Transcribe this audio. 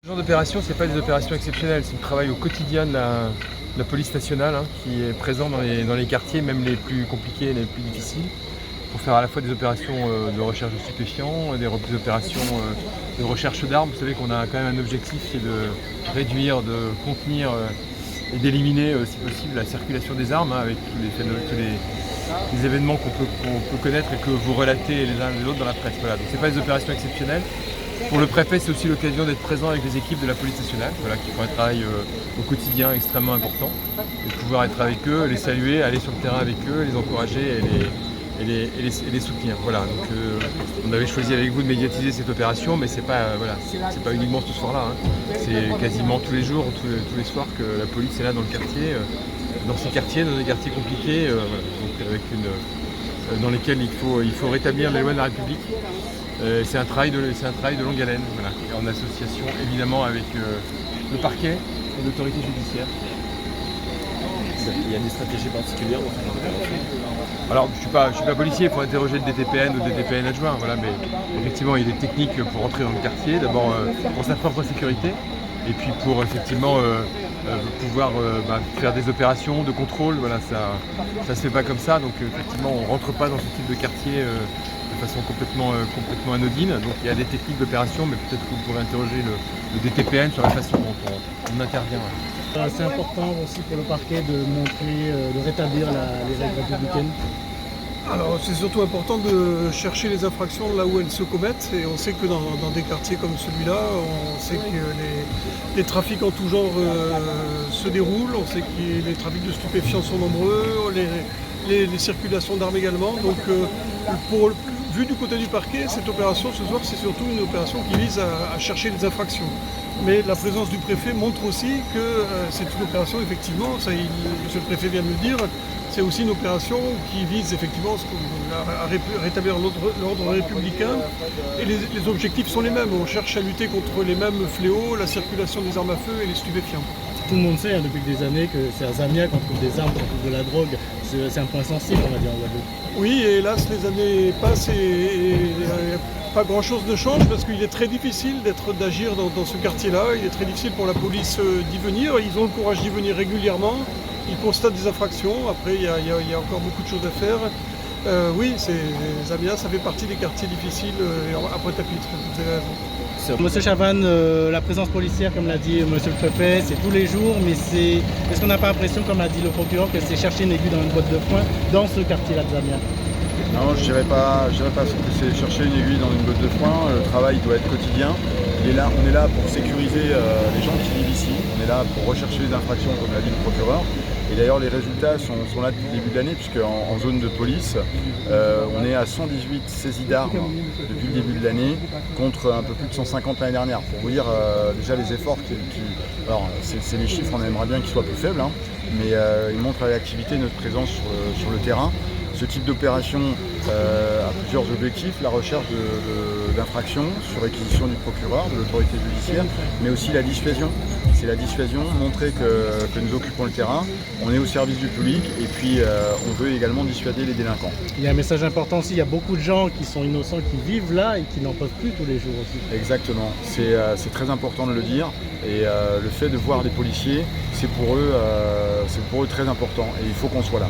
Ce genre d'opération, ce n'est pas des opérations exceptionnelles, c'est le travail au quotidien de la police nationale qui est présent dans les quartiers, même les plus compliqués, les plus difficiles, pour faire à la fois des opérations de recherche de stupéfiants, des opérations de recherche d'armes. Vous savez qu'on a quand même un objectif qui est de réduire, de contenir et d'éliminer, si possible, la circulation des armes avec tous les événements qu'on peut connaître et que vous relatez les uns et les autres dans la presse. Voilà. Donc ce n'est pas des opérations exceptionnelles. Pour le préfet, c'est aussi l'occasion d'être présent avec les équipes de la police nationale, qui font un travail au quotidien extrêmement important, et de pouvoir être avec eux, les saluer, aller sur le terrain avec eux, les encourager et les soutenir. Voilà. Donc, on avait choisi avec vous de médiatiser cette opération, mais c'est pas uniquement ce soir-là. C'est quasiment tous les jours, tous les soirs que la police est là dans le quartier, dans ces quartiers, dans des quartiers compliqués, donc dans lesquels il faut rétablir les lois de la République. C'est un travail de longue haleine, en association évidemment avec le parquet et l'autorité judiciaire. Il y a des stratégies particulières dans ce genre d'opération? Alors je suis pas policier, il faut interroger le DTPN ou le DTPN adjoint, mais effectivement il y a des techniques pour entrer dans le quartier, d'abord pour sa propre sécurité, et puis pour effectivement pouvoir faire des opérations de contrôle. Ça se fait pas comme ça, donc effectivement on rentre pas dans ce type de quartier de façon complètement anodine. Donc il y a des techniques d'opération, mais peut-être que vous pourrez interroger le DTPN sur la façon dont on intervient. C'est important aussi pour le parquet de montrer, de rétablir les règles républicaines. Alors c'est surtout important de chercher les infractions là où elles se commettent, et on sait que dans des quartiers comme celui-là, on sait que les trafics en tout genre se déroulent, on sait que les trafics de stupéfiants sont nombreux, les circulations d'armes également. Donc vu du côté du parquet, cette opération ce soir, c'est surtout une opération qui vise à chercher les infractions. Mais la présence du préfet montre aussi que c'est une opération, effectivement, monsieur le préfet vient de le dire, c'est aussi une opération qui vise effectivement à rétablir l'ordre républicain, et les objectifs sont les mêmes. On cherche à lutter contre les mêmes fléaux, la circulation des armes à feu et les stupéfiants. Tout le monde sait depuis des années que c'est à Zamia qu'on trouve des armes, qu'on trouve de la drogue. C'est un point sensible, on va dire, en Guadeloupe. Oui, et hélas, les années passent et pas grand-chose ne change, parce qu'il est très difficile d'agir dans ce quartier-là. Il est très difficile pour la police d'y venir. Ils ont le courage d'y venir régulièrement. Ils constatent des infractions. Après, il y a encore beaucoup de choses à faire. Oui, Zamia, ça fait partie des quartiers difficiles à Pointe-à-Pitre. Vous avez raison. Monsieur Chavannes, la présence policière, comme l'a dit monsieur le préfet, c'est tous les jours, mais est-ce qu'on n'a pas l'impression, comme l'a dit le procureur, que c'est chercher une aiguille dans une boîte de foin dans ce quartier-là de Zamia? Non, je dirais pas que c'est chercher une aiguille dans une botte de foin. Le travail doit être quotidien. On est là pour sécuriser les gens qui vivent ici. On est là pour rechercher les infractions, comme l'a dit le procureur. Et d'ailleurs, les résultats sont là depuis le début de l'année, puisque en zone de police, on est à 118 saisies d'armes depuis le début de l'année, contre un peu plus de 150 l'année dernière. Pour vous dire déjà les efforts alors c'est les chiffres, on aimerait bien qu'ils soient plus faibles, mais ils montrent la réactivité de notre présence sur le terrain. Ce type d'opération a plusieurs objectifs: la recherche d'infractions sur réquisition du procureur, de l'autorité judiciaire, mais aussi la dissuasion. C'est la dissuasion, montrer que nous occupons le terrain, on est au service du public, et puis on veut également dissuader les délinquants. Il y a un message important aussi, il y a beaucoup de gens qui sont innocents, qui vivent là et qui n'en peuvent plus tous les jours aussi. Exactement, c'est très important de le dire, et le fait de voir des policiers, c'est pour eux très important, et il faut qu'on soit là.